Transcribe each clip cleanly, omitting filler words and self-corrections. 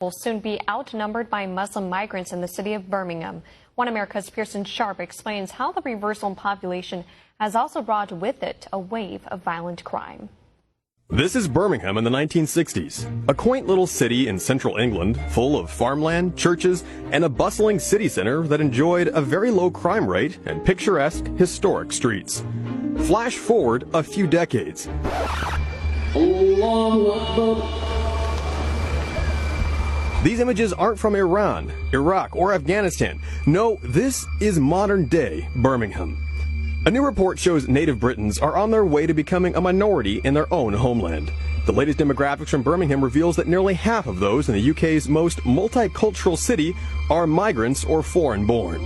will soon be outnumbered by Muslim migrants in the city of Birmingham. One America's Pearson Sharp explains how the reversal in population has also brought with it a wave of violent crime. This is Birmingham in the 1960s, a quaint little city in central England full of farmland, churches, and a bustling city center that enjoyed a very low crime rate and picturesque historic streets. Flash forward a few decades. These images aren't from Iran, Iraq, or Afghanistan. No, this is modern-day Birmingham. A new report shows native Britons are on their way to becoming a minority in their own homeland. The latest demographics from Birmingham reveals that nearly half of those in the UK's most multicultural city are migrants or foreign-born.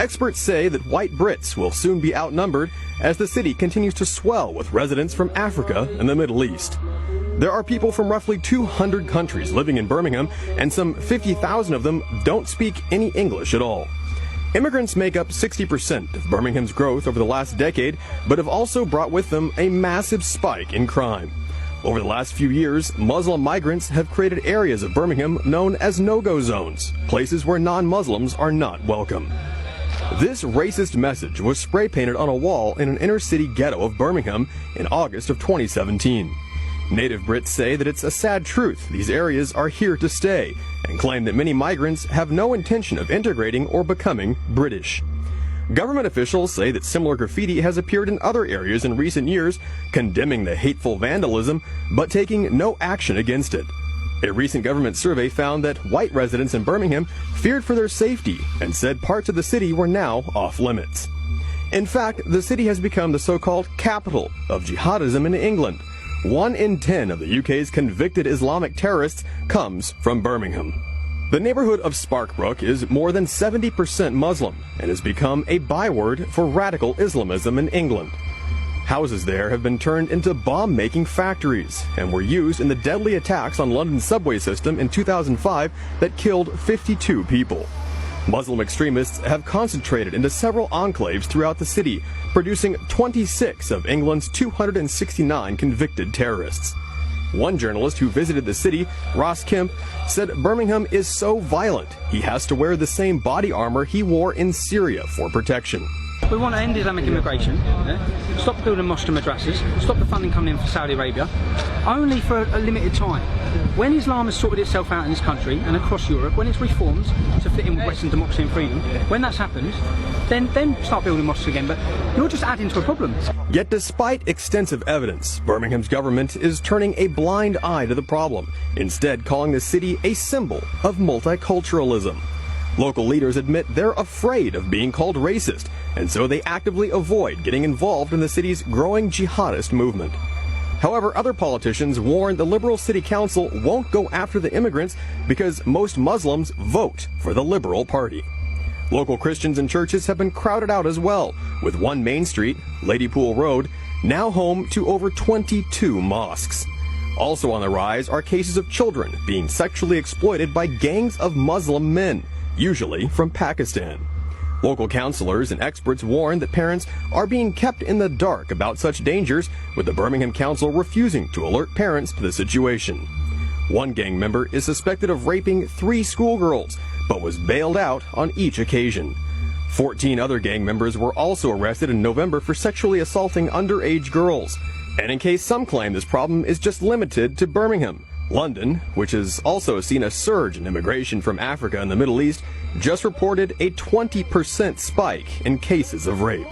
Experts say that white Brits will soon be outnumbered as the city continues to swell with residents from Africa and the Middle East. There are people from roughly 200 countries living in Birmingham, and some 50,000 of them don't speak any English at all. Immigrants make up 60% of Birmingham's growth over the last decade, but have also brought with them a massive spike in crime. Over the last few years, Muslim migrants have created areas of Birmingham known as no-go zones, places where non-Muslims are not welcome. This racist message was spray-painted on a wall in an inner-city ghetto of Birmingham in August of 2017. Native Brits say that it's a sad truth these areas are here to stay, and claim that many migrants have no intention of integrating or becoming British. Government officials say that similar graffiti has appeared in other areas in recent years, condemning the hateful vandalism, but taking no action against it. A recent government survey found that white residents in Birmingham feared for their safety and said parts of the city were now off limits. In fact, the city has become the so-called capital of jihadism in England. 1 in 10 of the UK's convicted Islamic terrorists comes from Birmingham. The neighborhood of Sparkbrook is more than 70% Muslim and has become a byword for radical Islamism in England. Houses there have been turned into bomb-making factories and were used in the deadly attacks on London's subway system in 2005 that killed 52 people. Muslim extremists have concentrated into several enclaves throughout the city, producing 26 of England's 269 convicted terrorists. One journalist who visited the city, Ross Kemp, said Birmingham is so violent he has to wear the same body armor he wore in Syria for protection. We want to end Islamic immigration, stop building mosques and madrasas, stop the funding coming in from Saudi Arabia, only for a limited time. When Islam has sorted itself out in this country and across Europe, when it's reformed to fit in with Western democracy and freedom, when that's happened, then start building mosques again, but you're just adding to a problem. Yet despite extensive evidence, Birmingham's government is turning a blind eye to the problem, instead calling the city a symbol of multiculturalism. Local leaders admit they're afraid of being called racist, and so they actively avoid getting involved in the city's growing jihadist movement. However, other politicians warn the Liberal City Council won't go after the immigrants because most Muslims vote for the Liberal Party. Local Christians and churches have been crowded out as well, with one main street, Ladypool Road, now home to over 22 mosques. Also on the rise are cases of children being sexually exploited by gangs of Muslim men, usually from Pakistan. Local counselors and experts warn that parents are being kept in the dark about such dangers, with the Birmingham Council refusing to alert parents to the situation. One gang member is suspected of raping 3 schoolgirls, but was bailed out on each occasion. 14 other gang members were also arrested in November for sexually assaulting underage girls. And in case some claim this problem is just limited to Birmingham, London, which has also seen a surge in immigration from Africa and the Middle East, just reported a 20% spike in cases of rape.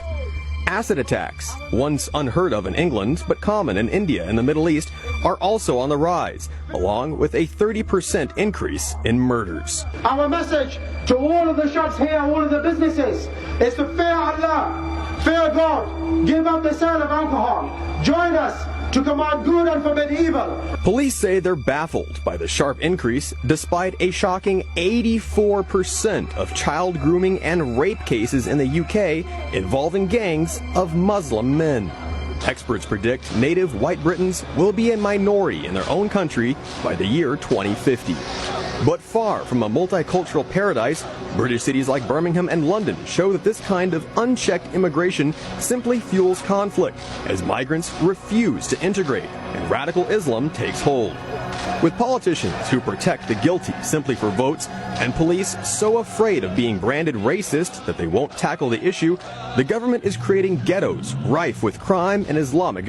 Acid attacks, once unheard of in England but common in India and the Middle East, are also on the rise, along with a 30% increase in murders. Our message to all of the shops here, all of the businesses, is to fear Allah, fear God, give up the sale of alcohol, join us to command good and forbid evil. Police say they're baffled by the sharp increase, despite a shocking 84% of child grooming and rape cases in the UK involving gangs of Muslim men. Experts predict native white Britons will be a minority in their own country by the year 2050. But far from a multicultural paradise, British cities like Birmingham and London show that this kind of unchecked immigration simply fuels conflict as migrants refuse to integrate and radical Islam takes hold. With politicians who protect the guilty simply for votes and police so afraid of being branded racist that they won't tackle the issue, the government is creating ghettos rife with crime and Islamic